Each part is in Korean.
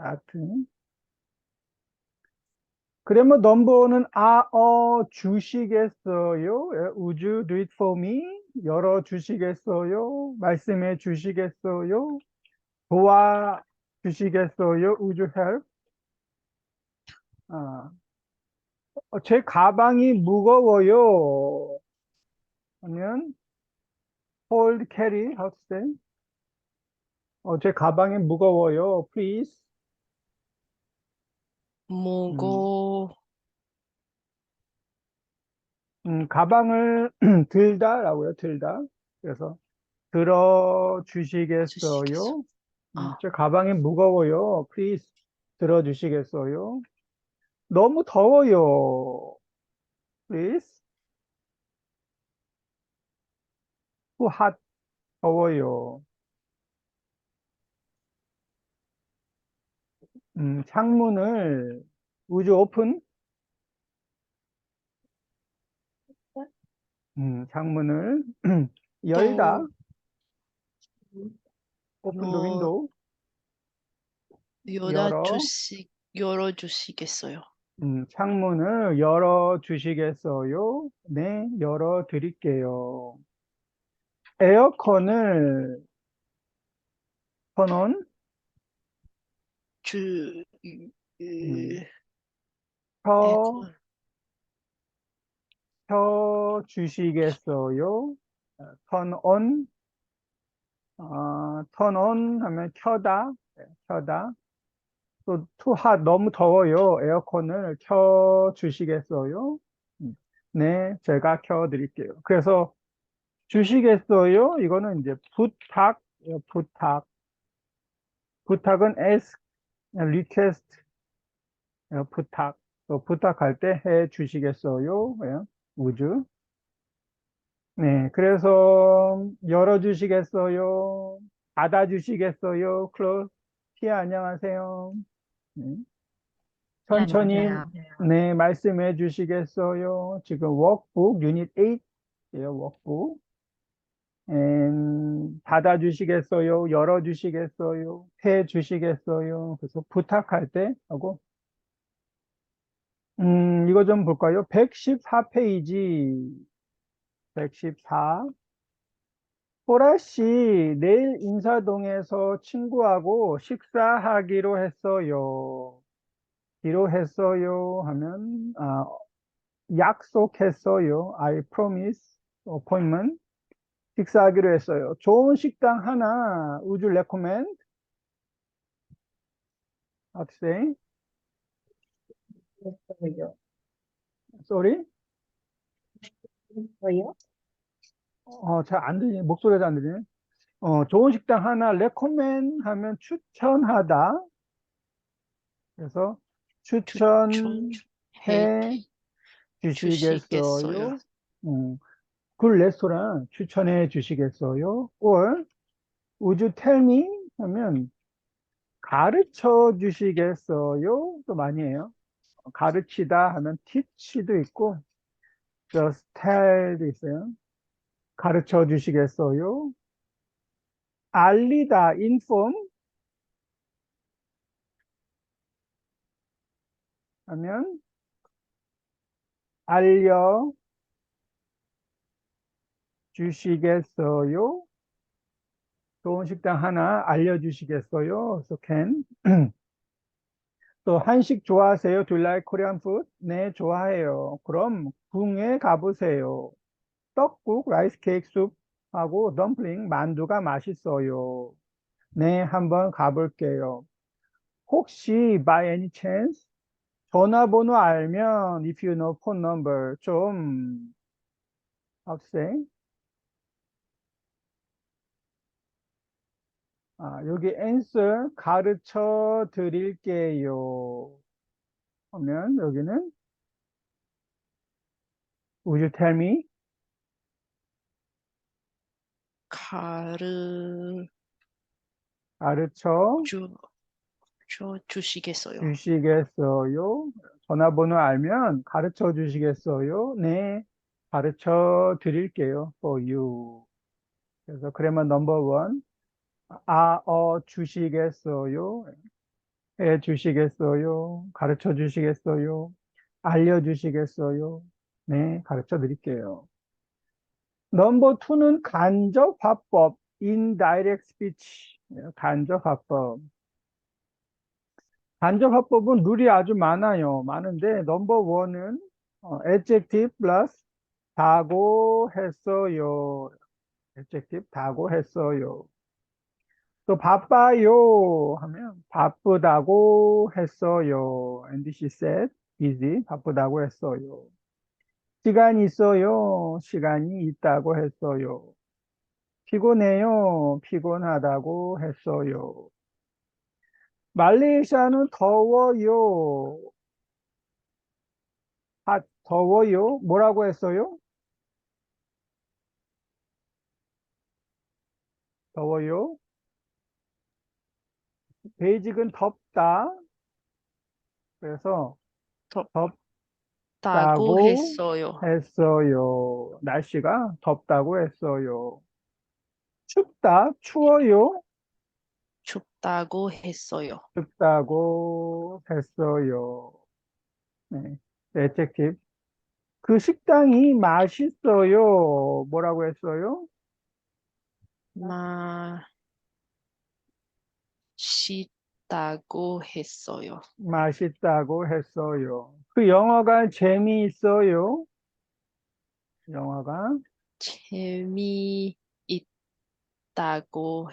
같은. 그러면 넘버는 주시겠어요? 예, Would you do it for me? 열어 주시겠어요? 말씀해 주시겠어요? 도와 주시겠어요? Would you help? 아, 제 가방이 무거워요. 하면 hold, carry, how to say? 제 가방이 무거워요. Please. 음, 무거 가방을 들다라고요. 들다. 그래서 들어 주시겠어요? 주시겠어요? 아, 제 가방이 무거워요. Please 들어 주시겠어요? 너무 더워요. Please. too hot. 더워요. 창문을 would you open? 창문을 열다. 또 open the 요 window. 열어 열어. 주시 열어 주시겠어요? 창문을 열어 주시겠어요? 네, 열어 드릴게요. 에어컨을 턴온, 주 음, 으, 켜, 에어컨 켜 주시겠어요? 턴온, 턴온 하면 켜다, 네, 켜다. 또 투핫 너무 더워요. 에어컨을 켜 주시겠어요? 네, 제가 켜 드릴게요. 그래서 주시겠어요? 이거는 이제 부탁, 부탁. 부탁은 ask, request, 부탁. 또 부탁할 때 해 주시겠어요? 예, would you? 네, 그래서 열어주시겠어요? 닫아주시겠어요? close. 피아 안녕하세요. 네. 네, 천천히 안녕하세요. 네, 말씀해 주시겠어요? 지금 워크북 유닛 8이에요, 워크북. 닫아주시겠어요? 열어주시겠어요? 해 주시겠어요? 그래서 부탁할 때 하고 이거 좀 볼까요? 114페이지. 114. 보라 씨, 내일 인사동에서 친구하고 식사하기로 했어요. 기로 했어요 하면, 약속했어요. I promise appointment. 식사하기로 했어요. 좋은 식당 하나, would you recommend? How to say? 왜요? Sorry? 왜요? 잘 안 들리네. 목소리가 잘 안 들리네. 좋은 식당 하나 recommend 하면 추천하다. 그래서 추천해 추천해 주시겠어요? 주시겠어요? 그 레스토랑 추천해 주시겠어요? or would you tell me? 하면 가르쳐 주시겠어요? 또 많이 해요. 가르치다 하면 teach도 있고 just tell도 있어요. 가르쳐 주시겠어요? 알리다 inform 하면 알려 주시겠어요? 좋은 식당 하나 알려주시겠어요? So can. 또 한식 좋아하세요? Do you like Korean food? 네, 좋아해요. 그럼 궁에 가보세요. 떡국, 라이스 케이크 sup하고 덤플링, 만두가 맛있어요. 네, 한번 가볼게요. 혹시 by any chance 전화번호 알면 if you know phone number 좀 how to say? 여기 answer 가르쳐 드릴게요. 하면 여기는 would you tell me? 가르쳐 가르쳐 주시겠어요? 주시겠어요? 전화번호 알면 가르쳐 주시겠어요? 네, 가르쳐 드릴게요. For you. 그래서 그러면 넘버 원, 주시겠어요? 해 주시겠어요? 가르쳐 주시겠어요? 알려주시겠어요? 네, 가르쳐 드릴게요. 넘버 투는 간접 화법, indirect speech. 간접 화법. 간접 화법은 룰이 아주 많아요. 많은데, 넘버 원은 adjective 플러스 다고 했어요. adjective 다고 했어요. 또 바빠요 하면 바쁘다고 했어요. And she said, busy, 바쁘다고 했어요. 시간이 있어요. 시간이 있다고 했어요. 피곤해요. 피곤하다고 했어요. 말레이시아는 더워요. 더워요. 뭐라고 했어요? 더워요. 베이직은 덥다. 그래서 덥다고 덥다고 했어요. 했어요. 날씨가 덥다고 했어요. 춥다, 추워요. 춥다고 했어요. 춥다고 했어요. 네. adjective. 그 식당이 맛있어요. 뭐라고 했어요? 맛있다고 했어요. 맛있다고 했어요. 그 영화가 재미있어요. 영화가 재미있다고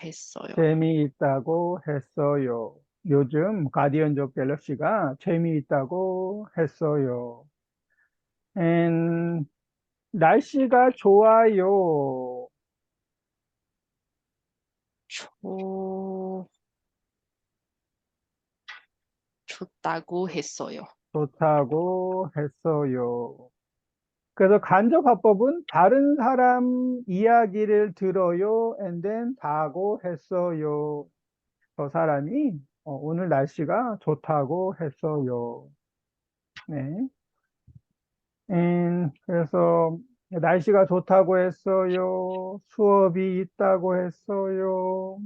했어요. 재미있다고 했어요. 요즘 가디언즈 오브 갤럭시가 재미있다고 했어요. And 날씨가 좋아요. 좋, 좋다고 했어요. 좋다고 했어요. 그래서 간접 화법은 다른 사람 이야기를 들어요. And then 다고 했어요. 저 사람이 오늘 날씨가 좋다고 했어요. 네. 그래서 날씨가 좋다고 했어요. 수업이 있다고 했어요.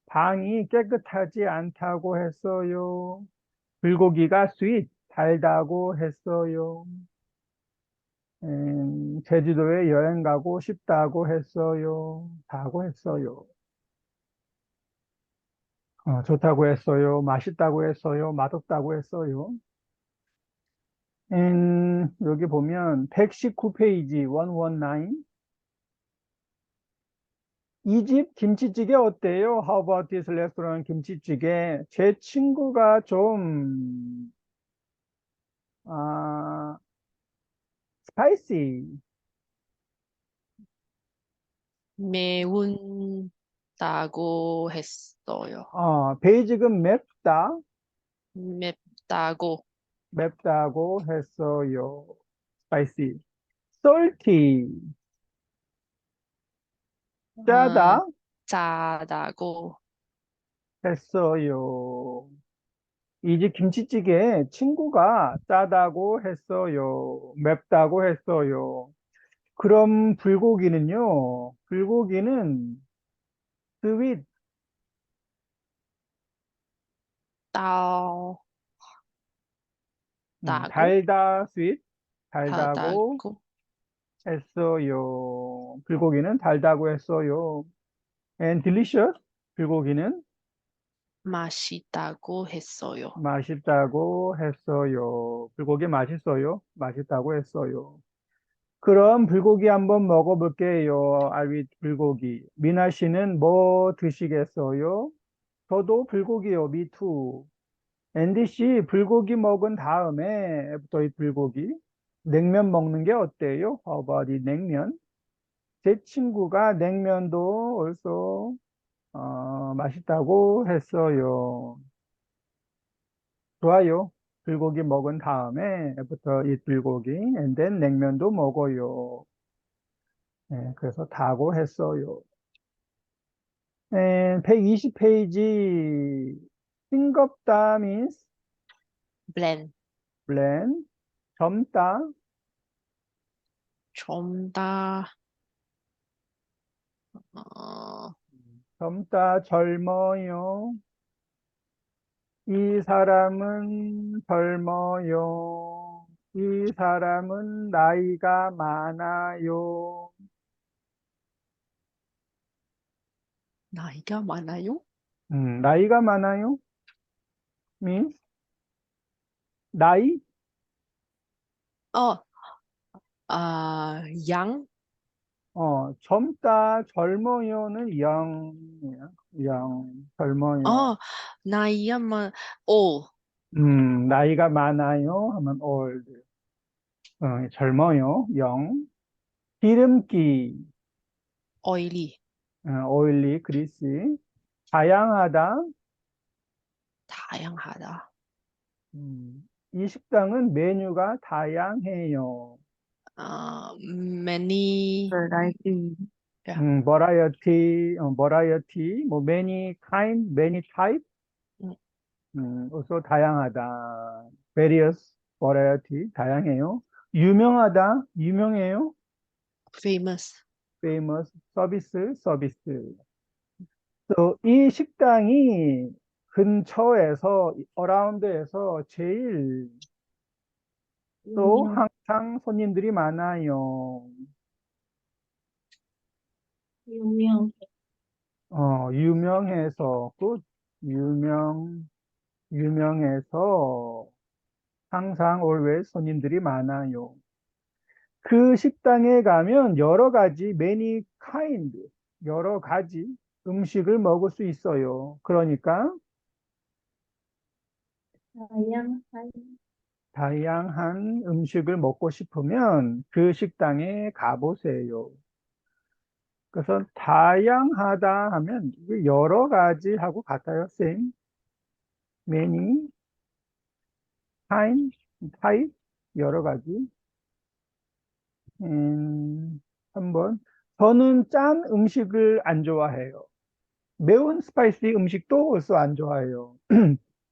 방이 깨끗하지 않다고 했어요. 불고기가 sweet, 달다고 했어요. 제주도에 여행 가고 싶다고 했어요. 다고 했어요. 좋다고 했어요. 맛있다고 했어요. 맛없다고 했어요. 여기 보면 119페이지 119. 이 집 김치찌개 어때요? How about this restaurant 김치찌개? 제 친구가 좀 스파이시, 매운다고 했어요. 베이직은 맵다, 맵다고, 맵다고 했어요. spicy. salty, 아, 짜다 짜다고, 했어요. 이 집 김치찌개 친구가 짜다고 했어요. 맵다고 했어요. 그럼 불고기는요? 불고기는 스윗, 따, 다고, 달다, 스윗, 달다고 다다고, 했어요. 불고기는 달다고 했어요. And delicious, 불고기는 맛있다고 했어요. 맛있다고 했어요. 불고기 맛있어요. 맛있다고 했어요. 그럼 불고기 한번 먹어볼게요. 아윗 불고기. 미나 씨는 뭐 드시겠어요? 저도 불고기요. 미투. 앤디 씨, 불고기 먹은 다음에 애프터 이 불고기 냉면 먹는 게 어때요? How about 이 냉면? 제 친구가 냉면도 also 맛있다고 했어요. 좋아요. 불고기 먹은 다음에 애프터 이 불고기 and then 냉면도 먹어요. 네, 그래서 다고 했어요. 120페이지 싱겁다 means 블렌, blend, 젊다, 좀 더, 어, 젊다, 젊어요. 이 사람은 젊어요. 이 사람은 나이가 많아요. 나이가 많아요? 나이가 많아요? means 나이? 어, 양? 젊다, 젊어요는 young이야. young, 젊어요. 어, 나이가 오, 나이가 많아요 하면 old. 젊어요, young. 기름기, 오일리, oily, greasy. 다양하다. 다양하다. 이 식당은 메뉴가 다양해요. many, variety. 야, variety, 뭐 many kind, many type, 음, also 다양하다. various, variety, 다양해요. 유명하다, 유명해요. famous. famous, 서비스. 이 식당이 근처에서, 어라운드에서 제일 또 유명, 항상 손님들이 많아요. 유명, 유명해서, 유명해서 항상 always 손님들이 많아요. 그 식당에 가면 여러 가지 many kind, 여러 가지 음식을 먹을 수 있어요. 그러니까 다양한, 다양한 음식을 먹고 싶으면 그 식당에 가보세요. 그래서 다양하다 하면 이게 여러 가지 하고 같아요. same, many, kind, type, 여러 가지. 3번. 저는 짠 음식을 안 좋아해요. 매운 스파이시 음식도 also 안 좋아해요.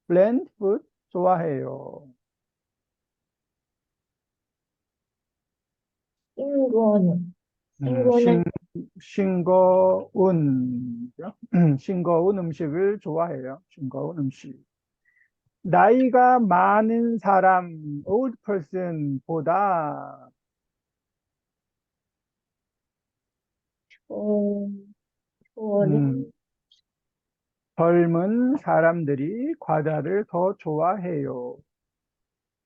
bland food 좋아해요. 싱거운, 음, 싱거운, 싱거운, 싱거운 음식을 좋아해요. 싱거운 음식. 나이가 많은 사람, old person보다 초, 초는, 음, 젊은 사람들이 과자를 더 좋아해요.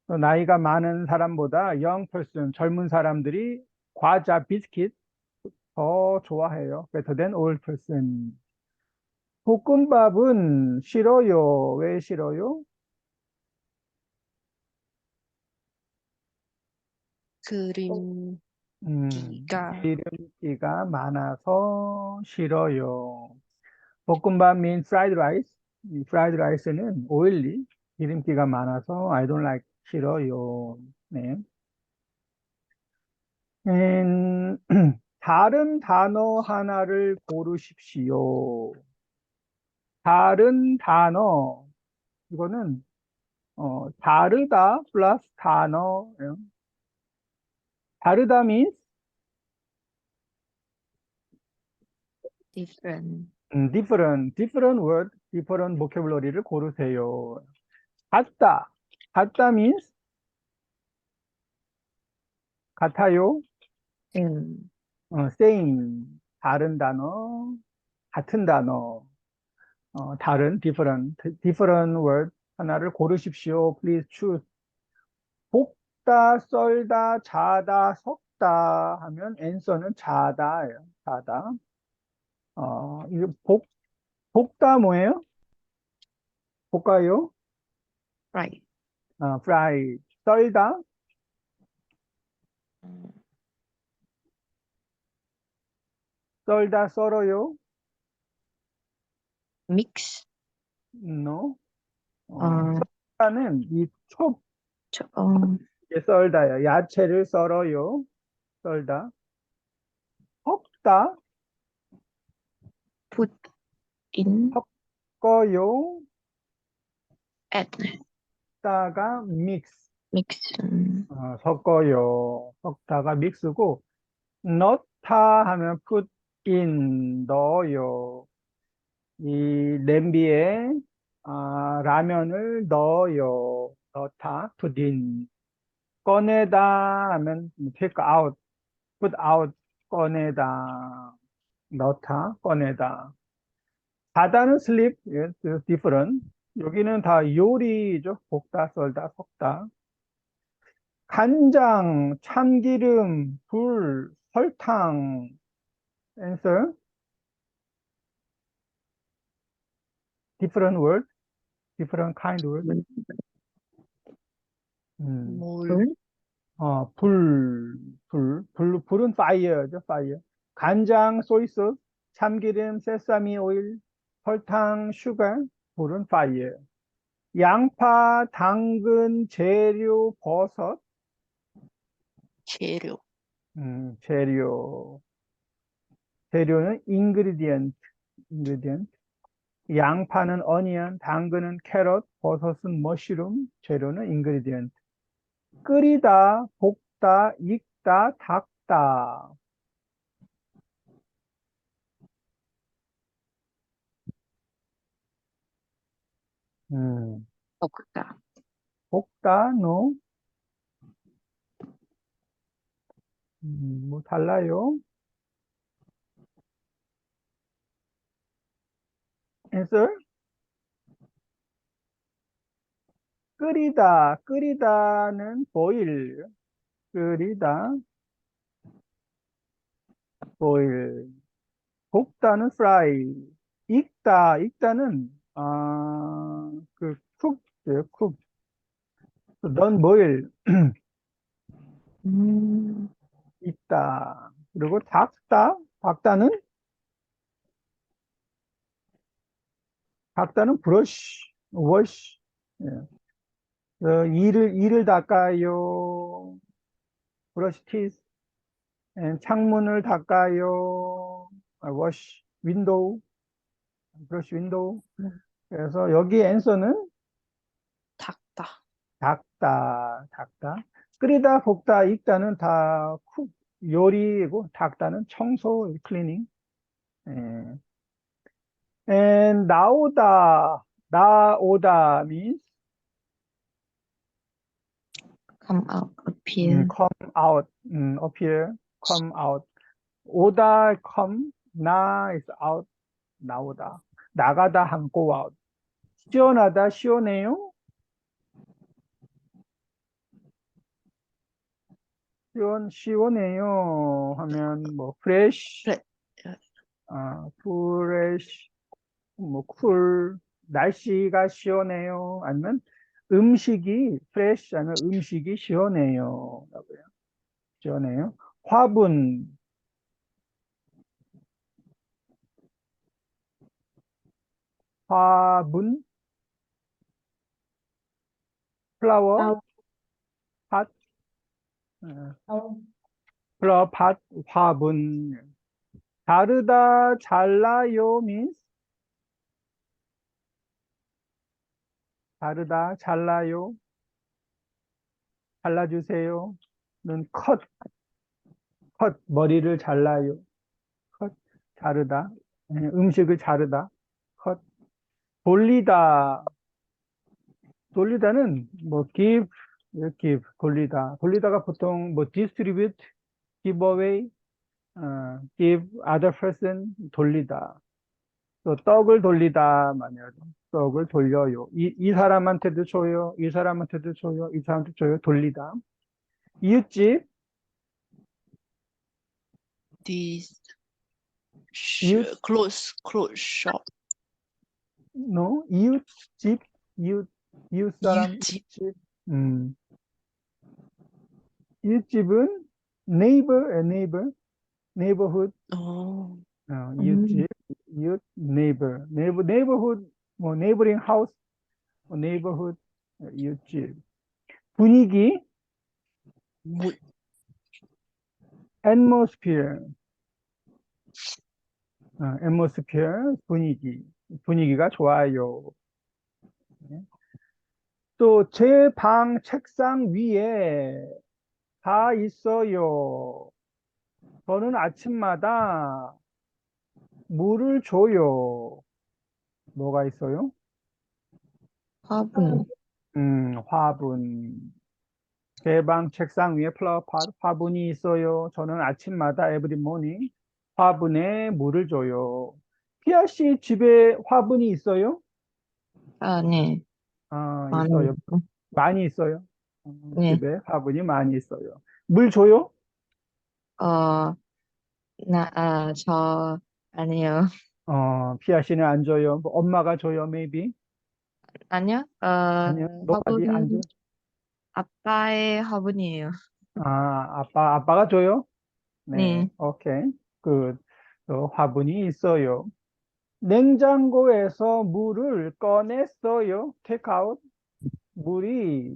또 나이가 많은 사람보다 young person, 젊은 사람들이 과자, 비스킷 더 좋아해요. better than old person. 볶음밥은 싫어요. 왜 싫어요? 그림기가 음, 기름기가 많아서 싫어요. 볶음밥 means fried rice. 이 fried rice는 oily, 기름기가 많아서 I don't like, 싫어요. 네. 음, 다른 단어 하나를 고르십시오. 다른 단어, 이거는 다르다 플러스 단어. 다르다 means different. different word, different vocabulary를 고르세요. 같다. 같다 means 같아요. same. 다른 단어, 같은 단어, different word 하나를 고르십시오. Please choose. 볶다, 썰다, 자다, 섞다 하면 answer는 자다예요. 자다. 이거 볶다 뭐예요? 볶아요? right. fry. 썰다, 음, 썰어요? mix. No. 어, 썰다는 이 촉, 초, 이게 썰다요. 야채를 썰어요. 썰다. 섞다, put in, 섞어요. add. 다가 믹스. mix, 섞어요. 섞다가 믹스고, 넣다 하면 put in, 넣어요. 이 냄비에 라면을 넣어요. 넣다, put in. 꺼내다 하면 take out, put out, 꺼내다, 넣다, 꺼내다. 바다는 sleep, yes, different. 여기는 다 요리죠. 볶다, 썰다, 섞다. 간장, 참기름, 불, 설탕. answer, different word, different kind word. 물, 불, 불은 fire죠, fire. 간장, 소이 소스, 참기름, 세사미 오일, 설탕, 슈가, 불은 fire. 양파, 당근, 재료, 버섯, 재료, 재료. 재료는 ingredient. 양파는 onion, 당근은 캐럿, 버섯은 머쉬룸, 재료는 ingredient. 끓이다, 볶다, 익다, 닦다. 음, 볶다, 볶다, no? 뭐 달라요? answer? 끓이다는 boil. 끓이다, boil. 볶다는 fry. 익다는 cook, cook. 넌 boil. 음, 익다. 그리고 닦다는 brush, wash. 예. 이를 닦아요. brush teeth. 예, 창문을 닦아요. wash window, brush window. 그래서 여기 answer는 닦다, 닦다. 끓이다, 볶다, 익다는 다 요리이고, 닦다는 청소, cleaning. 예. And 나오다 means come out, appear, come out, appear, come out. 오다, come, is out, 나오다. 나가다, 한 go out. 시원하다, 시원해요? 시원해요 하면 뭐 fresh, 그래, fresh, 뭐 쿨, 날씨가 시원해요. 아니면 음식이 fresh 하면 음식이 시원해요. 라고요. 시원해요. 화분, 화분, 플라워, out, 팟, out, 플라워, 팟, 화분. 자르다, 잘라요 means 자르다, 잘라요, 잘라주세요. 는 머리를 잘라요. 컷, 자르다. 음식을 자르다. 컷, 돌리다. 돌리다는 뭐 돌리다가 보통 뭐 distribute, give away, give other person, 돌리다. 또 떡을 돌리다 말이야. 떡을 돌려요. 이 사람한테도 줘요. 이 사람한테도 줘요. 이 사람한테 줘요. 돌리다. 이웃집, this, 이웃, close shop, no, 이웃집, 이웃 사람, 이웃집, 이웃집. 음, 이웃집은 neighborhood, 어, 이웃집, neighborhood, 뭐 neighboring house, 뭐 neighborhood, 이웃집. 분위기, 문, atmosphere, 분위기가 좋아요. 또 제 방 책상 위에 다 있어요. 저는 아침마다 물을 줘요. 뭐가 있어요? 화분. 화분. 제 방 책상 위에 플라워팟 화분이 있어요. 저는 아침마다 every morning 화분에 물을 줘요. 피아 씨 집에 화분이 있어요? 아, 네. 많이 있어요. 있고. 많이 있어요. 네. 집에 화분이 많이 있어요. 물 줘요? 어, 저, 아니요. 피아 씨는 안 줘요. 뭐 엄마가 줘요, maybe? 아니요. 아니요. nobody 안 줘. 화분, 아빠의 화분이에요. 아빠가 줘요? 네, 네. 오케이. 그, 화분이 있어요. 냉장고에서 물을 꺼냈어요. take out. 물이,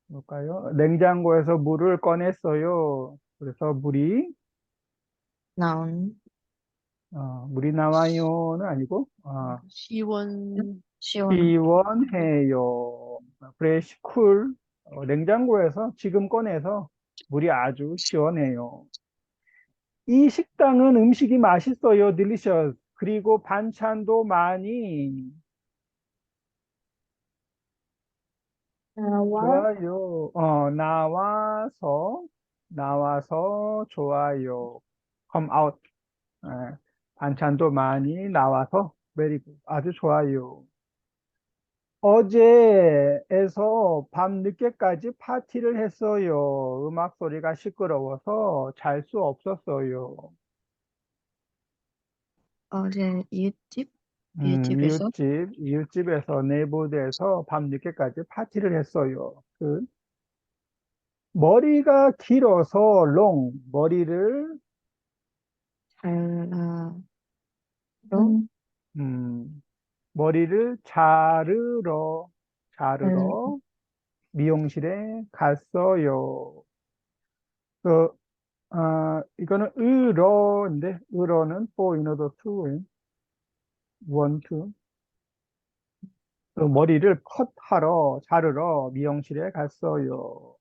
뭘까요? 냉장고에서 물을 꺼냈어요. 그래서 나온, 물이 나와요는 아니고, 시원, 시원. 시원해요. fresh, cool. 냉장고에서 지금 꺼내서 물이 아주 시원해요. 이 식당은 음식이 맛있어요. delicious. 그리고 반찬도 많이 좋아요. 나와서 좋아요. come out. 예, 반찬도 많이 나와서 very good. 아주 좋아요. 어제에서 밤 늦게까지 파티를 했어요. 음악 소리가 시끄러워서 잘 수 없었어요. 어제 이웃집에서 이웃집에서 네이버드에서 밤 늦게까지 파티를 했어요. 머리가 길어서 머리를, 잘라로, 음, 머리를 자르러 미용실에 갔어요. 그, 이거는 의러는 for in order to, want to. 머리를 자르러 미용실에 갔어요.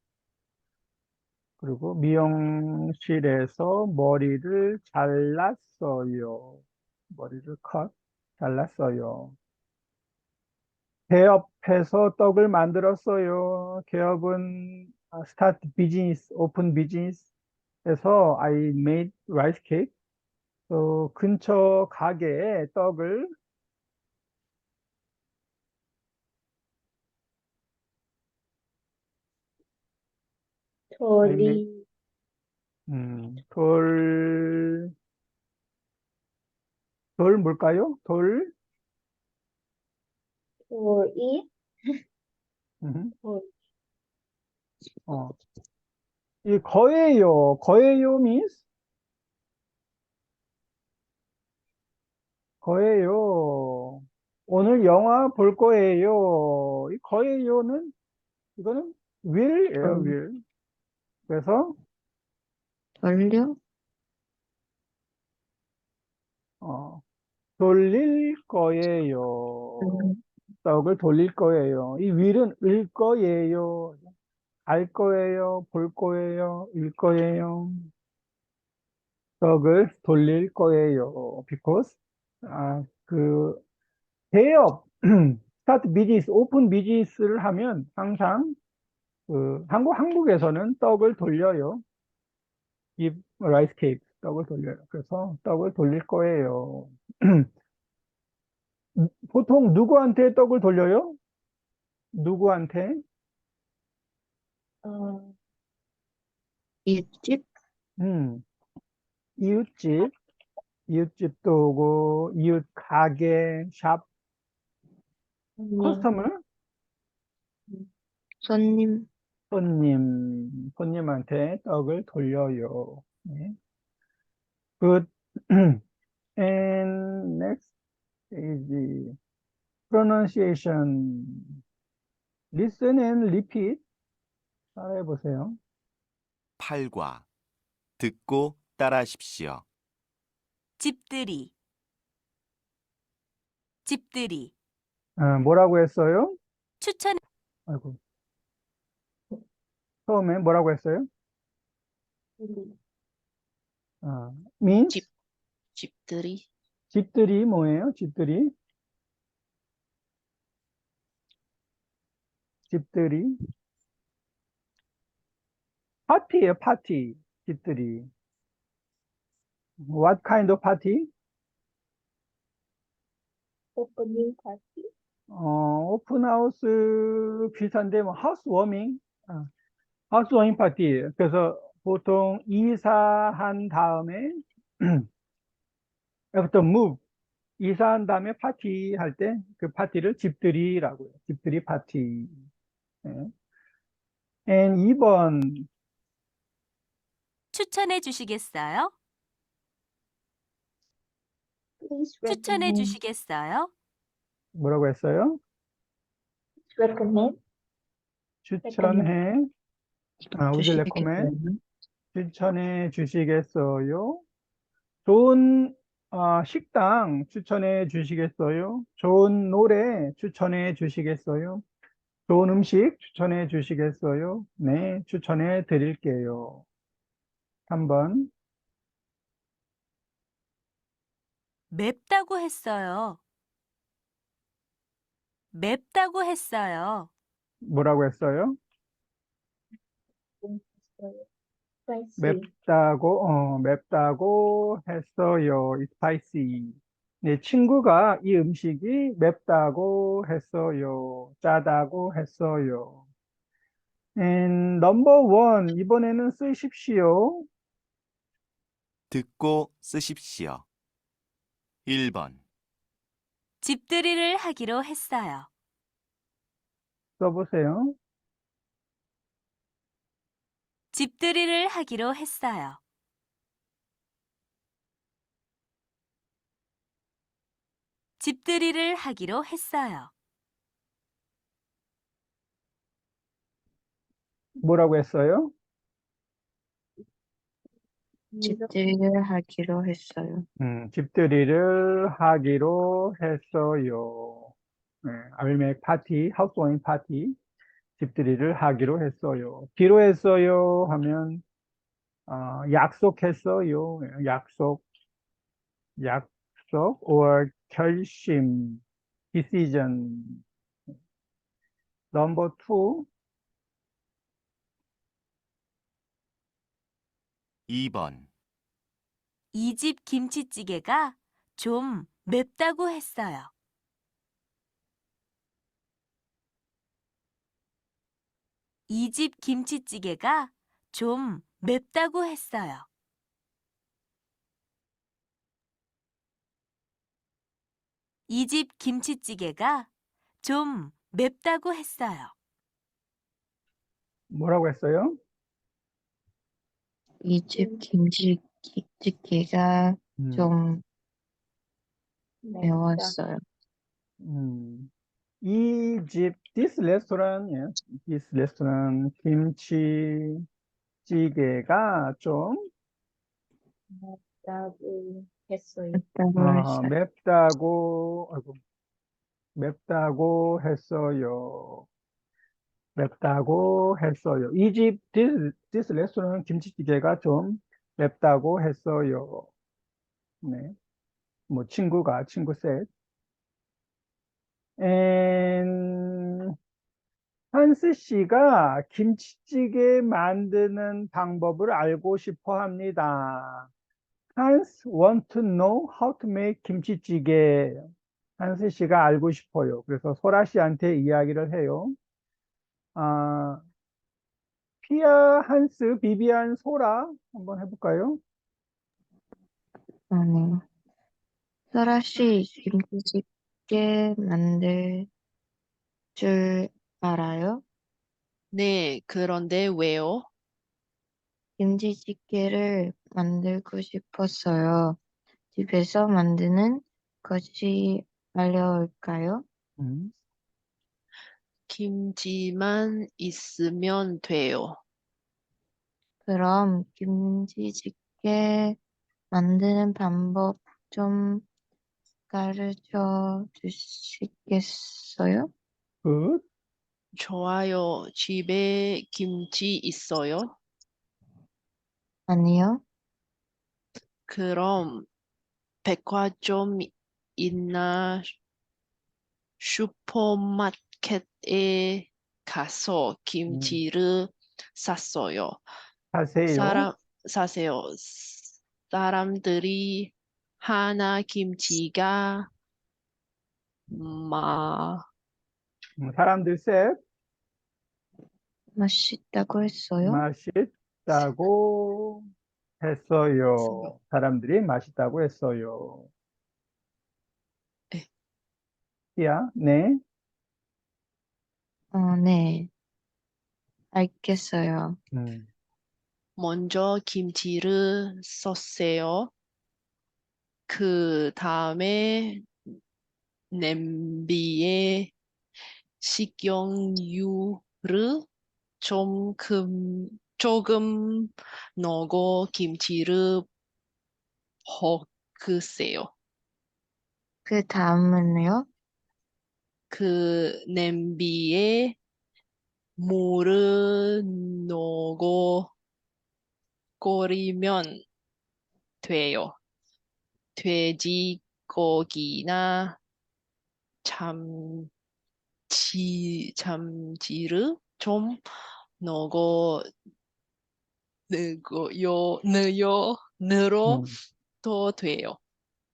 그리고 미용실에서 머리를 잘랐어요. 잘랐어요. 개업해서 떡을 만들었어요. 개업은 start business, open business에서 I made rice cake. 근처 가게에 떡을 I made, 돌이, 돌 뭘까요? 돌이, 음, 돌, 어, 이 거예요 means 거예요. 오늘 영화 볼 거예요. 이 거예요는 이거는 will이에요, 돌, will. 그래서 돌려, 어, 돌릴 거예요. 떡을 돌릴 거예요. 이 will은 을 거예요. 알 거예요, 볼 거예요, 일 거예요. 떡을 돌릴 거예요. because 개업 스타트 비즈니스, 오픈 비즈니스를 하면 항상 한국에서는 떡을 돌려요. give rice cake, 떡을 돌려요. 그래서 떡을 돌릴 거예요. 보통 누구한테 떡을 돌려요? 누구한테? 어, 이웃집, 음, 이웃집, 이웃집도 오고, 이웃 가게, 샵, 손님, 커스터머, 손님, 손님한테 떡을 돌려요. 네. Good. And next is the pronunciation. Listen and repeat. 따라해 보세요. 팔과 듣고 따라하십시오. 집들이 집들이 뭐라고 했어요? 추천 아이고, 처음에 뭐라고 했어요? means 집들이, 집들이 뭐예요? 집들이? 집들이? 파티예요, 파티. 집들이. What kind of party? opening party. 오픈하우스 비슷한데, 뭐, 하우스워밍? 하우스워밍 파티예요. 그래서 보통 이사한 다음에, after move, 이사한 다음에 파티 할 때 그 파티를 집들이라고 해요. 집들이 파티. 네. And 2번, 추천해 주시겠어요? Please 추천해 recommend. 주시겠어요? 뭐라고 했어요? Recommend. 추천해, would you recommend? 주시겠어요? 추천해 주시겠어요? 좋은 식당 추천해 주시겠어요? 좋은 노래 추천해 주시겠어요? 좋은 음식 추천해 주시겠어요? 네, 추천해 드릴게요. 3번. 맵다고 했어요. 맵다고 했어요. 뭐라고 했어요? Spicy. 맵다고 했어요. It's spicy. 네, 친구가 이 음식이 맵다고 했어요. 짜다고 했어요. And number one, 이번에는 쓰십시오. 듣고 쓰십시오. 1번, 집들이를 하기로 했어요. 써보세요. 집들이를 하기로 했어요. 집들이를 하기로 했어요. 뭐라고 했어요? 집들이를 하기로 했어요. 집들이를 하기로 했어요. 네, I will make party, housewarming party. 집들이를 하기로 했어요. 기로했어요 하면 약속했어요. 약속 or 결심, decision. Number two, 2번, 이 집 김치찌개가 좀 맵다고 했어요. 이 집 김치찌개가 좀 맵다고 했어요. 이 집 김치찌개가 좀 맵다고 했어요. 뭐라고 했어요? 이 집 김치찌개가 좀 매웠어요. 이 집, this restaurant, yes, this restaurant 김치찌개가 좀 맵다고 했어요. 맵다고 했어요. 맵다고 했어요. 이 집, this restaurant 김치찌개가 좀 맵다고 했어요. 네. 뭐, 친구 셋. And 한스 씨가 김치찌개 만드는 방법을 알고 싶어 합니다. Hans want to know how to make 김치찌개. 한스 씨가 알고 싶어요. 그래서 소라 씨한테 이야기를 해요. 아, 피아, 한스, 비비안, 소라 한번 해볼까요? 아니, 소라 씨 김치찌개 만들 줄 알아요? 네, 그런데 왜요? 김치찌개를 만들고 싶었어요. 집에서 만드는 것이 알려올까요? 음, 김치만 있으면 돼요. 그럼 김치찌개 만드는 방법 좀 가르쳐 주시겠어요? 굿. 좋아요. 집에 김치 있어요? 아니요. 그럼 백화점이나 슈퍼마켓에 가서 김치를 샀어요. 하세요. 사세요. 사람들이 하나 김치가 마, 사람들 셋 맛있다고 했어요? 맛있다고 했어요. 사람들이 맛있다고 했어요. 네. 야, 네. 네. 알겠어요. 먼저 김치를 썼어요. 그 다음에 냄비에 식용유를 조금 넣고 김치를 볶으세요. 그 다음은요? 그 냄비에 물을 넣고 끓이면 돼요. 돼지고기나 참치를 좀 넣고 음. 넣어도 돼요.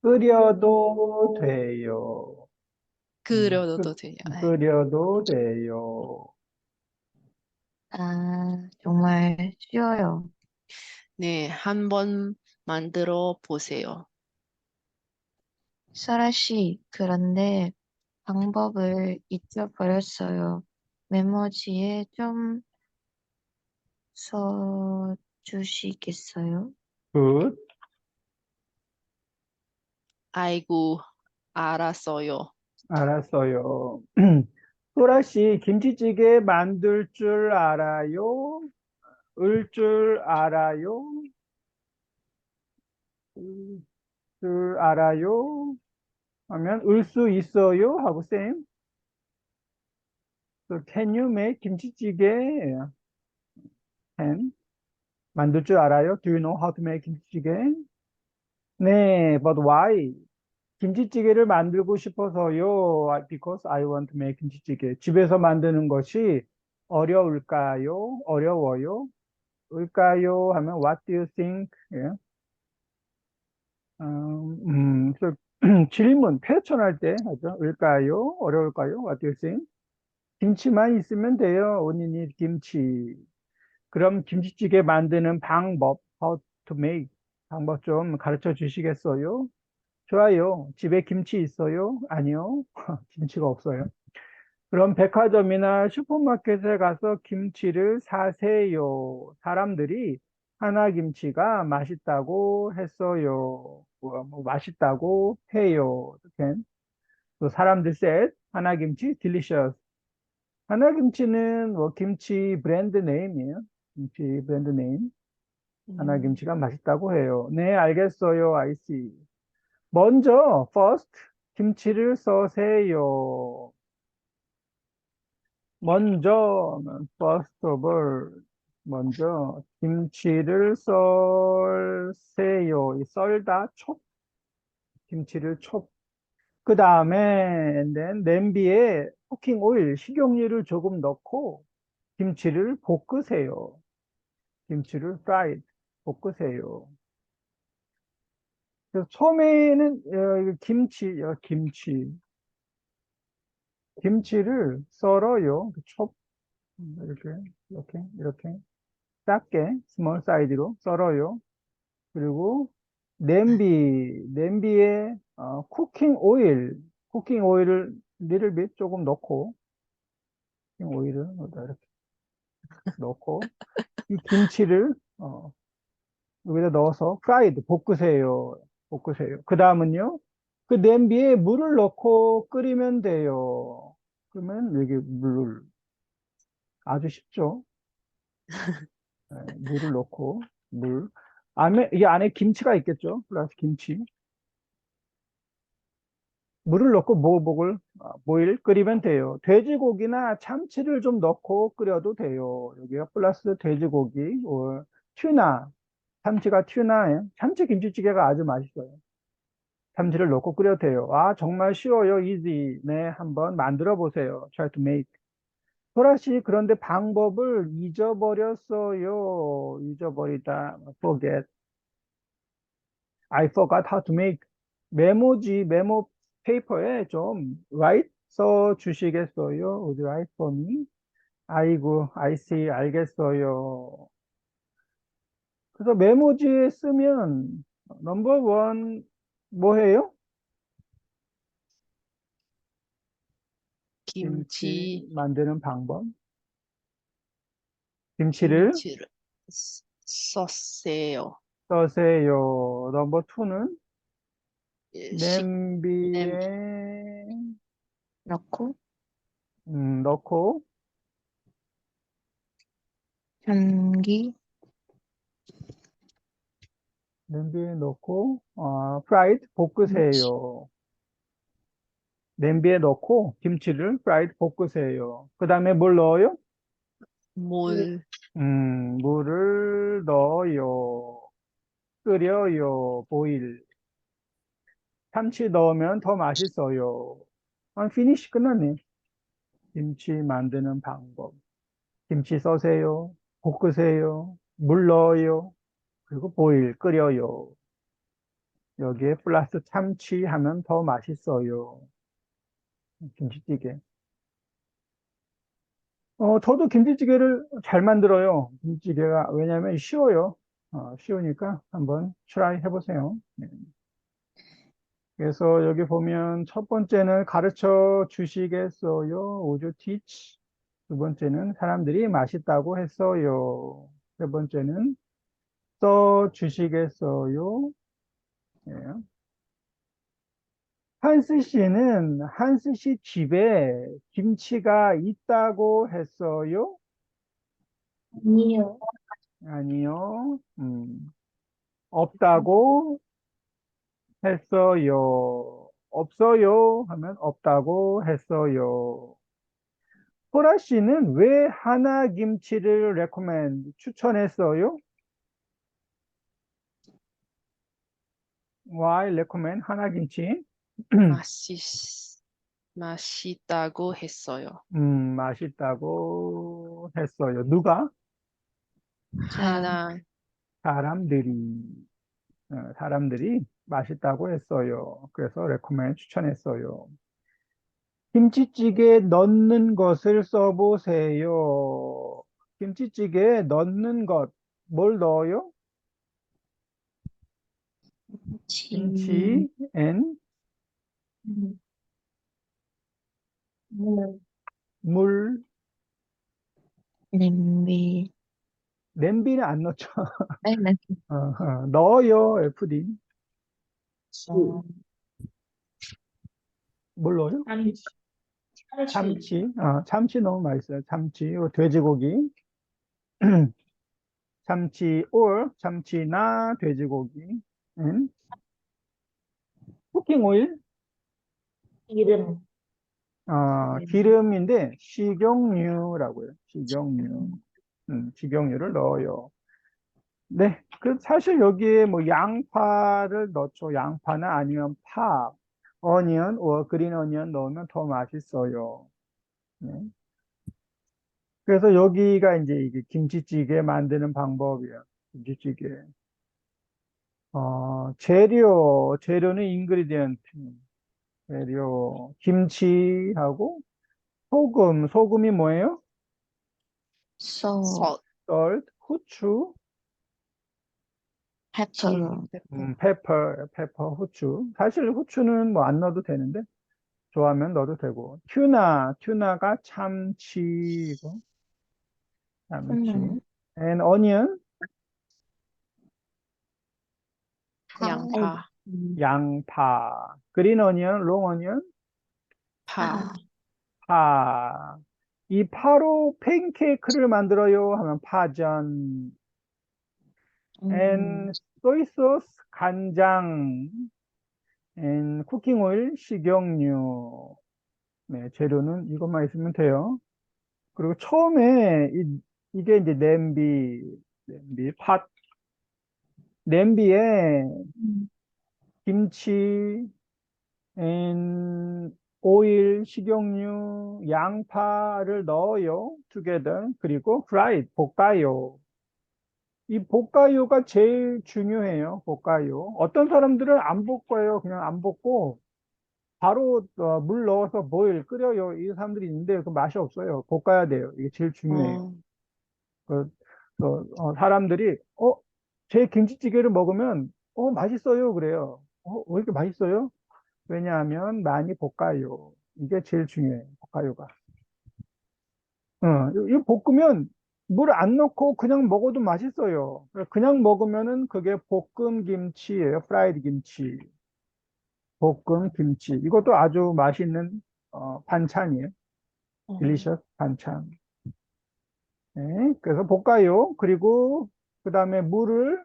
끓여도 돼요. 끓여도 돼요. 네. 끓여도 돼요. 정말 쉬워요. 네, 한번 만들어 보세요. 설아 씨, 그런데 방법을 잊어버렸어요. 메모지에 좀 써주시겠어요? 굿. 아이고, 알았어요. 알았어요. 소라 씨, 김치찌개 만들 줄 알아요? 을 줄 알아요? 을 줄 알아요? 하면 을 수 있어요? 하고 쌤. So can you make 김치찌개? Can. 만들 줄 알아요? Do you know how to make 김치찌개? 네, but why? 김치찌개를 만들고 싶어서요. Because I want to make 김치찌개. 집에서 만드는 것이 어려울까요? 어려워요? 을까요? 하면 what do you think? 예. 그래서 질문, 퀘스천할 때 하죠. 을까요? 어려울까요? What do you think? 김치만 있으면 돼요. Only need 김치. 그럼 김치찌개 만드는 방법, how to make 방법 좀 가르쳐 주시겠어요? 좋아요. 집에 김치 있어요? 아니요. 김치가 없어요. 그럼 백화점이나 슈퍼마켓에 가서 김치를 사세요. 사람들이 하나 김치가 맛있다고 했어요. 뭐 맛있다고 해요. 이렇게. 또 사람들 셋 하나 김치 delicious. 하나 김치는 뭐 김치 브랜드 네임이에요. 김치 브랜드 네임. 하나 음, 김치가 맛있다고 해요. 네, 알겠어요. I see. 먼저 first 김치를 써세요. 먼저 first of all 먼저 김치를 썰세요. 이 썰다 촉 김치를 촉. 그 다음에 and then 냄비에 쿠킹 오일 식용유를 조금 넣고 김치를 볶으세요. 김치를 fried 볶으세요. 그래서 처음에는 이거 김치를 썰어요. 촉 이렇게 작게 스몰 사이즈로 썰어요. 그리고 냄비에 쿠킹 오일을 little bit 조금 넣고 쿠킹 오일을 이렇게 넣고 이 김치를 여기다 넣어서 프라이드 볶으세요. 그 다음은요. 그 냄비에 물을 넣고 끓이면 돼요. 그러면 여기 물 아주 쉽죠. 네, 물을 넣고 이 안에 김치가 있겠죠. 플러스 김치. 물을 넣고 보일 끓이면 돼요. 돼지고기나 참치를 좀 넣고 끓여도 돼요. 여기가 플러스 돼지고기, 튜나, 참치가 튜나예요. 참치 김치찌개가 아주 맛있어요. 참치를 넣고 끓여도 돼요. 아, 정말 쉬워요. easy. 네, 한번 만들어 보세요. try to make. 소라 씨, 그런데 방법을 잊어버렸어요. 잊어버리다. forget. I forgot how to make. 메모 페이퍼에 좀 write 써 주시겠어요? Would you write for me? 아이고, I see, 알겠어요. 그래서 메모지에 쓰면 넘버 원 뭐해요? 김치 김치, 만드는 방법. 김치를 김치를 썼어요. 써세요. 넘버 투는 예, 냄비에 넣고 넣고 전기 냄비에 넣고 프라이드 볶으세요. 냄비에 넣고 김치를 프라이드 볶으세요. 그 다음에 뭘 넣어요? 물, 물을 넣어요. 끓여요. 보일. 참치 넣으면 더 맛있어요. 피니시 끝났네. 김치 만드는 방법. 김치 써세요. 볶으세요. 물 넣어요. 그리고 보일, 끓여요. 여기에 플러스 참치 하면 더 맛있어요. 김치찌개. 저도 김치찌개를 잘 만들어요. 김치찌개가, 왜냐면 쉬워요. 쉬우니까 한번 트라이 해보세요. 네. 그래서 여기 보면 첫 번째는 가르쳐 주시겠어요? Would you teach? 두 번째는 사람들이 맛있다고 했어요. 세 번째는 써 주시겠어요? 예. 한스 씨 집에 김치가 있다고 했어요? 아니요. 아니요. 없다고 했어요. 없어요 하면 없다고 했어요. 소라 씨는 왜 하나 김치를 추천했어요? Why recommend 하나 김치? 맛있다고 했어요. 맛있다고 했어요. 누가? 하나, 사람들이. 사람들이 맛있다고 했어요. 그래서 recommend 추천했어요. 김치찌개에 넣는 것을 써보세요. 김치찌개에 넣는 것, 뭘 넣어요? 김치 and 물, 물, 냄비, 냄비는 안 넣죠. 네네. 넣어요, FD. 어, 뭘 넣어요? 참치. 참치. 참치 너무 맛있어요. 참치, 돼지고기. 참치나 돼지고기. 쿠킹 오일, 기름, 기름인데 식용유라고요. 식용유를 넣어요. 네, 사실 여기에 뭐 양파를 넣죠. 양파나 아니면 어니언, 그린 어니언 넣으면 더 맛있어요. 네. 그래서 여기가 이제 이게 김치찌개 만드는 방법이에요. 김치찌개. 재료는 인그리디언트. 재료, 김치하고 소금이 뭐예요? 소, salt, salt, 후추, 페퍼, 페퍼, 후추. 사실 후추는 뭐 안 넣어도 되는데, 좋아하면 넣어도 되고. 튜나가 참치고, 참치. And onion, 양파, 양파. 그린 어니언, 롱 어니언, 파, 파. 이 파로 팬케이크를 만들어요 하면 파전. and 소이 소스, 간장, and 쿠킹 오일, 식용유. 네, 재료는 이것만 있으면 돼요. 그리고 처음에 이게 이제 냄비, 냄비에 김치, 오일, 식용유, 양파를 넣어요. together. 그리고 fried, 볶아요. 이 볶아요가 제일 중요해요. 볶아요. 어떤 사람들은 안 볶아요. 그냥 안 볶고 바로 물 넣어서 보일, 끓여요. 이 사람들이 있는데 그 맛이 없어요. 볶아야 돼요. 이게 제일 중요해요. 어, 그, 사람들이 제 김치찌개를 먹으면 맛있어요. 그래요. 왜 이렇게 맛있어요? 왜냐하면 많이 볶아요. 이게 제일 중요해요. 볶아요가. 이 볶으면 물 안 넣고 그냥 먹어도 맛있어요. 그냥 먹으면은 그게 볶음 김치예요. 프라이드 김치. 볶음 김치. 이것도 아주 맛있는 반찬이에요. 어, 딜리셔스 반찬. 네, 그래서 볶아요. 그리고 그 다음에 물을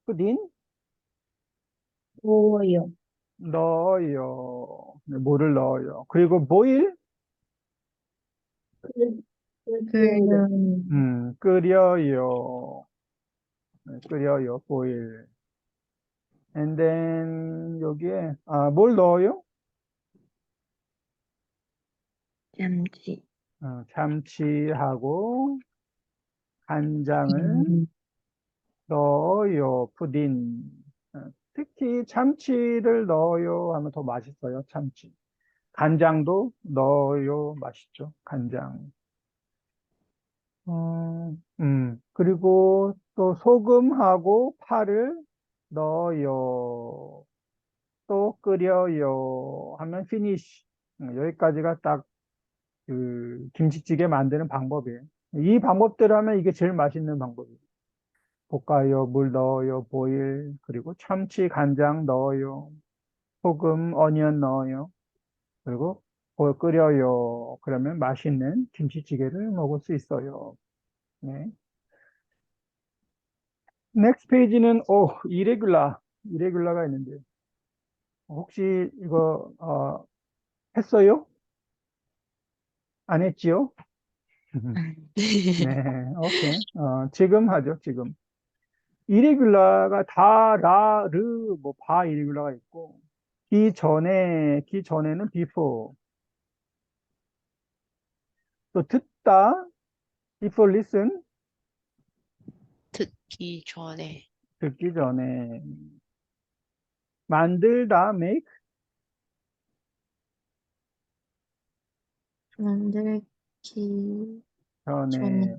끓인 부어요. 넣어요. 네, 물을 넣어요. 그리고 보일 끓는 끓여요. 네, 끓여요. 보일. And then 여기에 뭘 넣어요? 잠시 참치하고 간장을 음, 넣어요. 푸딘. 특히 참치를 넣어요 하면 더 맛있어요. 참치. 간장도 넣어요. 맛있죠. 간장. 그리고 또 소금하고 파를 넣어요. 또 끓여요. 하면 피니쉬. 여기까지가 딱 그 김치찌개 만드는 방법이에요. 이 방법대로 하면 이게 제일 맛있는 방법이에요. 볶아요, 물 넣어요, 보일, 그리고 참치, 간장 넣어요, 소금, 어니언 넣어요. 그리고 끓여요. 그러면 맛있는 김치찌개를 먹을 수 있어요. 네. 넥스트 페이지는 이레귤라가 있는데 혹시 이거 했어요? 안 했지요? 네, 오케이. 지금 하죠, 지금. 이레귤라가 다, 라, 르, 바 이레귤라가 있고, 기전에는 before. 또 듣다, before listen, 듣기 전에. 듣기 전에. 만들다, make, 만들기 전에. 전에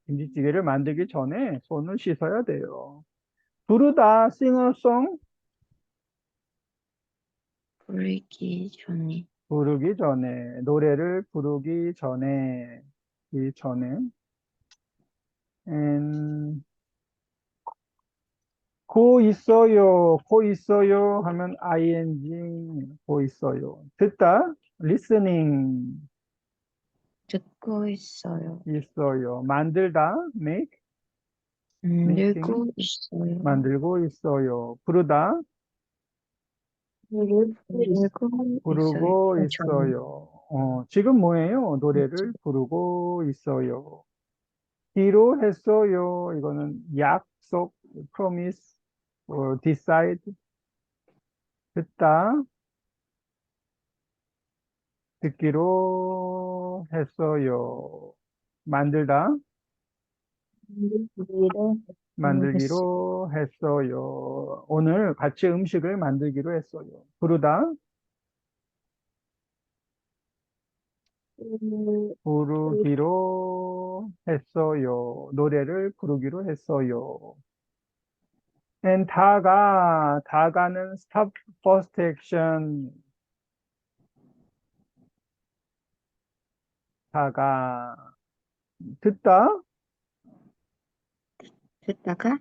김치찌개를 만들기 전에 손을 씻어야 돼요. 부르다, sing a song, 부르기 전에 부르기 전에. 노래를 부르기 전에. 이 전에. And 고 있어요 하면 ing, 고 있어요. 듣다, listening, 듣고 있어요. 있어요. 만들다, make, making, 만들고 있어요. 만들고 있어요. 부르다, 만들고 있어요. 부르고 저는 있어요. 지금 뭐예요? 노래를 부르고 있어요. 기로했어요. 이거는 약속, promise, decide, 듣다, 듣기로 했어요. 만들다, 만들기로 만들기로 했어요. 오늘 같이 음식을 만들기로 했어요. 부르다, 했어요. 부르기로 했어요. 노래를 부르기로 했어요. And 다가는 stop first action. 다가, 듣다, 듣다가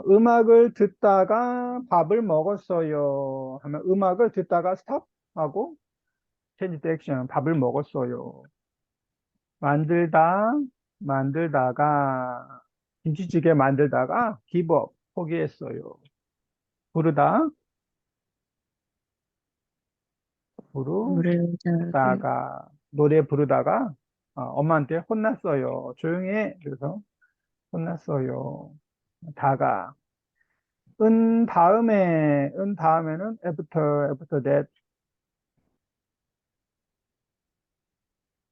음악을 듣다가 밥을 먹었어요. 하면 음악을 듣다가 stop 하고 change the action. 밥을 먹었어요. 만들다가 김치찌개 만들다가 give up 포기했어요. 부르다 부르다가 부르다가 노래 부르다가 엄마한테 혼났어요. 조용히 해. 그래서 혼났어요. 다가 은 다음에는 after that.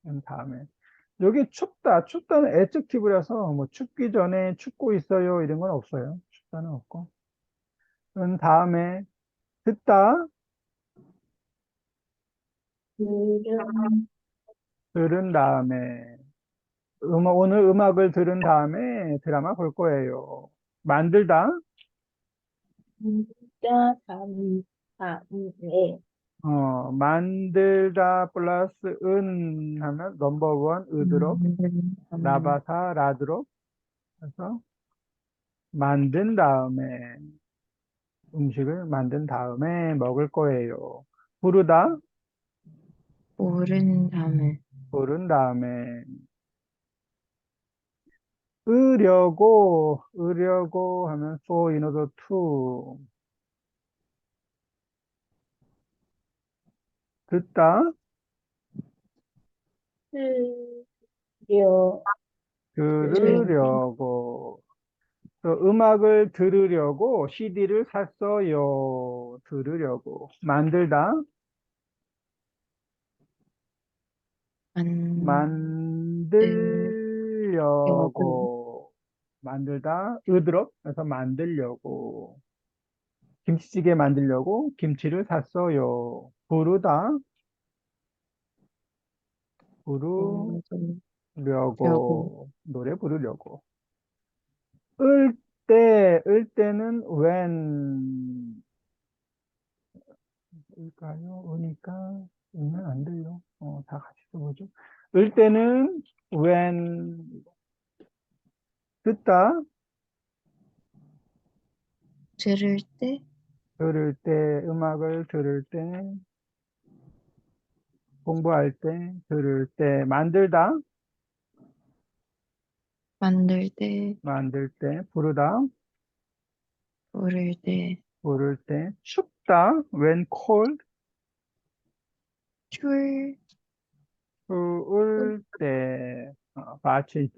은 다음에. 여기 춥다는 adjective라서 뭐 춥기 전에 춥고 있어요. 이런 건 없어요. 춥다는 없고. 은 다음에 듣다, 들은 다음에. 오늘 음악을 들은 다음에 드라마 볼 거예요. 만들다, 만들다 플러스 은 하면 넘버원 으드롭, 나바사 라드롭. 그래서 만든 다음에 음식을 만든 다음에 먹을 거예요. 부르다, 오른 다음에 부른 다음에 으려고 하면 for in order to. 듣다, 들으려고. 또 음악을 들으려고 CD를 샀어요. 들으려고. 만들다, 만들려고. 만들다, 으드럽. 그래서 만들려고. 김치찌개 만들려고 김치를 샀어요. 부르다, 부르려고. 노래 부르려고. 을 때는 when. 을까요? 으니까 으면 안 돼요. 다 같이 써보죠. 을 때는 when. 듣다, 들을 때 들을 때, 음악을 들을 때, 공부할 때, 들을 때. 만들다, 만들 때 만들 때. 부르다, 부를 때 부를 때. 춥다, when cold. 출 추울 때, 밭이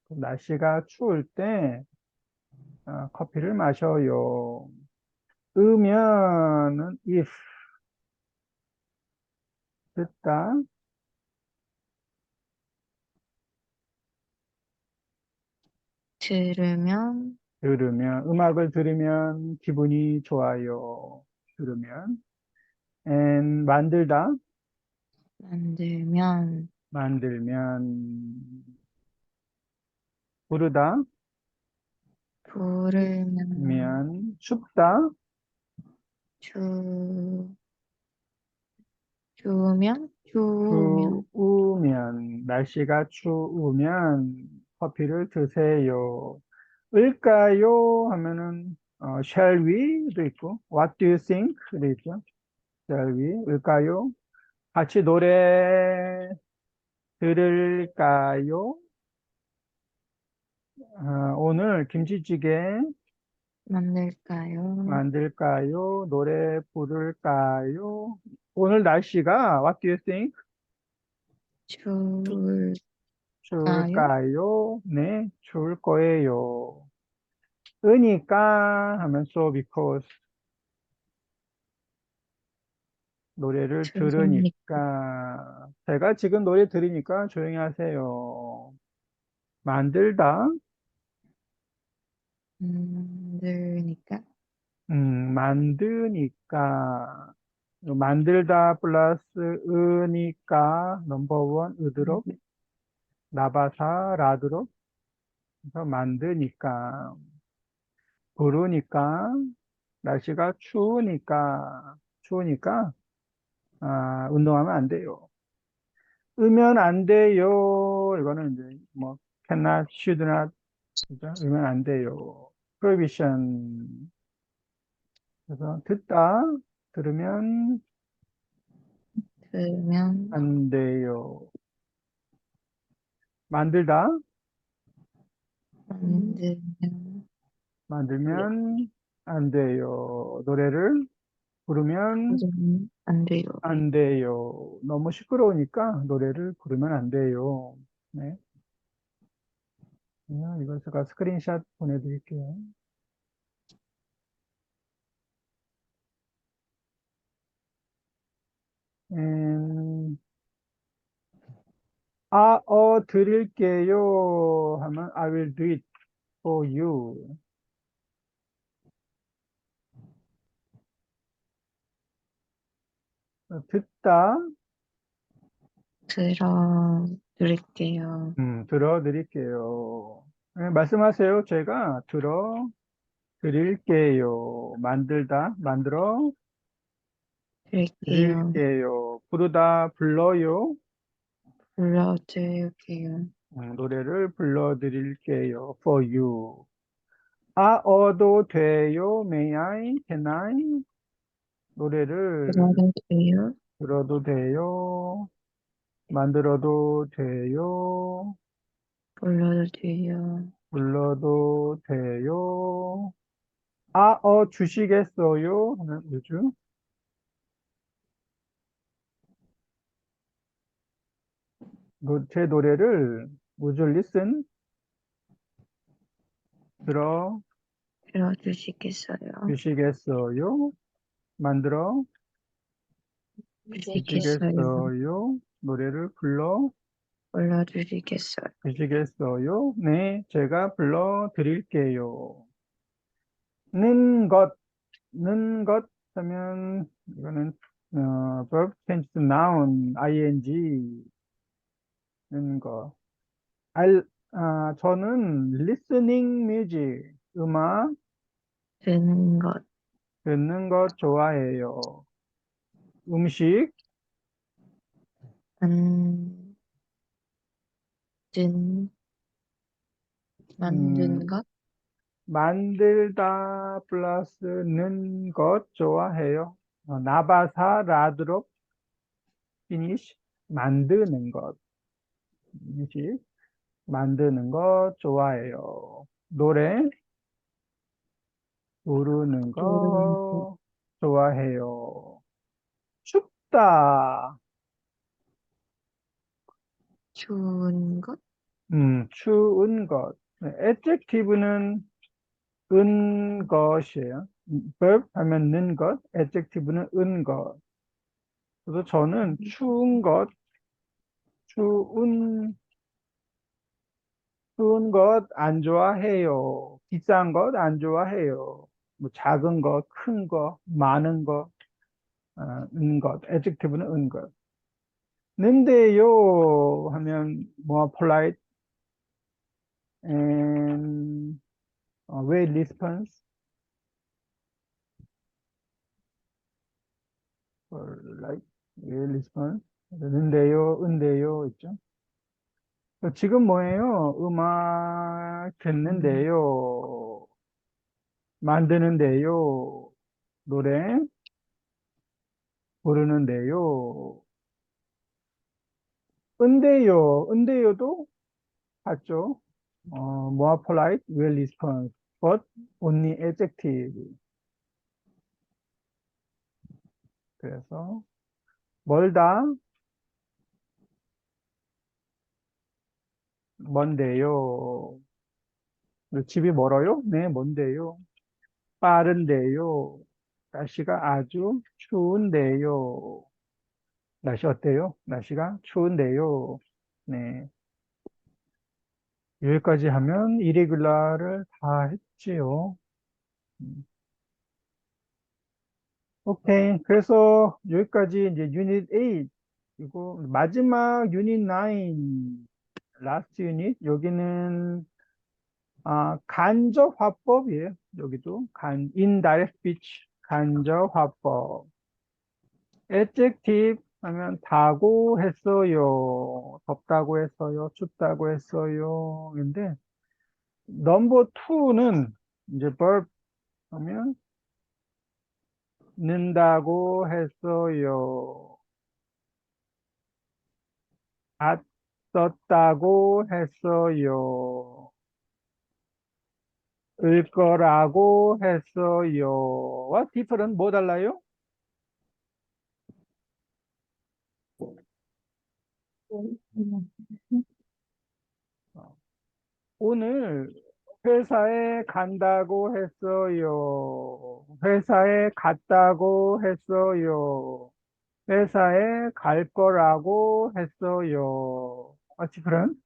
날씨가 추울 때 커피를 마셔요. 으면은 if. 듣다, 들으면 들으면. 음악을 들으면 기분이 좋아요. 들으면. and 만들다, 만들면 만들면. 부르다, 부르면 춥다, 추 추우면 날씨가 추우면 커피를 드세요. 을까요? 하면은, shall we도 있고, what do you think도 있죠. shall we, 을까요? 같이 노래 들을까요? 오늘 김치찌개 만들까요? 만들까요? 노래 부를까요? 오늘 날씨가 what do you think? 추울까요? 추울까요? 네, 추울 거예요. 으니까 하면 so because. 노래를 추우니까 들으니까. 제가 지금 노래 들으니까 조용히 하세요. 만들다, 만드니까 만드니까. 만들다 플러스 으니까 넘버원 으드롭, 나바사 라드롭. 그래서 만드니까. 부르니까. 날씨가 추우니까 운동하면 안 돼요. 으면 안 돼요. 이거는 이제 뭐 cannot, should not. 그죠? 으면 안 돼요. prohibition. 그래서 들으면 들으면 안 돼요. 만들다, 만들면 만들면 안 돼요. 노래를 부르면 부르면 안 돼요. 안 돼요. 너무 시끄러우니까 노래를 부르면 안 돼요. 네. 이거 제가 스크린샷 보내드릴게요. 드릴게요 하면 I will do it for you. 듣다, 들어드릴게요. 들어드릴게요. 네, 말씀하세요. 제가 들어드릴게요. 만들다, 만들어 드릴게요. 드릴게요. 부르다, 불러요. 불러드릴게요. 노래를 불러드릴게요. For you. 어도 돼요. May I? Can I? 노래를 불러드릴게요. 들어도 돼요. 만들어도 돼요. 불러드릴게요. 불러도 돼요. 주시겠어요? 하면 우주. 제 노래를 would you listen? 들어 들어주시겠어요? 주시겠어요? 만들어 주시겠어요? 주시겠어요? 노래를 불러 불러주시겠어요? 주시겠어요? 네, 제가 불러 드릴게요. 는 것 하면 이거는 verb change to noun, ing 는 거. 저는 listening music, 음악 듣는 것, 듣는 것 좋아해요. 음식 만든, 만든 음, 것, 만들다 플러스는 것 좋아해요. 나바사 라드롭 피니시 만드는 것 음식 만드는 것 좋아해요. 노래 부르는 부르는 것, 거 좋아해요. 춥다. 추운 것, 추운 것. adjective는 은 것이에요. verb 하면 는 것, adjective는 은 것. 그래서 저는 추운 것, 추운, 추운 것 안 좋아해요. 비싼 것 안 좋아해요. 뭐 작은 것, 큰 것, 많은 것, 은 것, adjective는 은 것. 는데요 하면 more polite and well response, polite, well response. 는데요, 은데요 있죠. 지금 뭐예요? 음악 듣는데요. 만드는데요. 노래 부르는데요. 은데요도 같죠? more polite, well response, but only adjective. 그래서 멀다, 먼데요. 집이 멀어요? 네, 먼데요. 빠른데요. 날씨가 아주 추운데요. 날씨 어때요? 날씨가 추운데요. 네. 여기까지 하면 이레귤러를 다 했지요. 음, 오케이. 그래서 여기까지 이제 유닛 8 그리고 마지막 유닛 9 라스트 유닛 여기는 간접 화법이에요. 여기도 indirect speech 간접 화법. adjective 하면 다고 했어요. 덥다고 했어요. 춥다고 했어요. 근데 넘버 2는 이제 verb 하면 는다고 했어요. 썼다고 했어요. 을 거라고 했어요. 와, different 뭐 달라요? 오늘 회사에 간다고 했어요. 회사에 갔다고 했어요. 회사에 갈 거라고 했어요. what's different?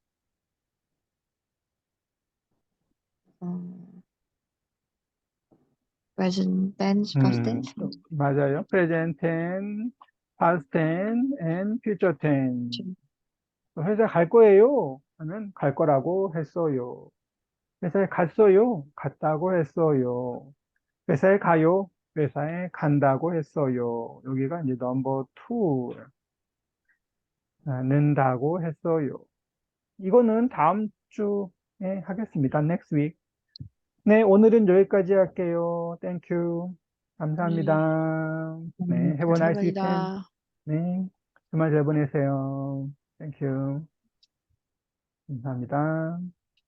present tense, past tense. 맞아요. present tense, past tense, and future tense. 회사에 갈 거예요. 하면 갈 거라고 했어요. 회사에 갔어요. 갔다고 했어요. 회사에 가요. 회사에 간다고 했어요. 여기가 이제 넘버 2. 는다고 했어요. 이거는 다음 주에 하겠습니다. Next week. 네, 오늘은 여기까지 할게요. Thank you. 감사합니다. 네, have a nice weekend. 감사합니다. 네, 주말 잘 보내세요. Thank you. 감사합니다.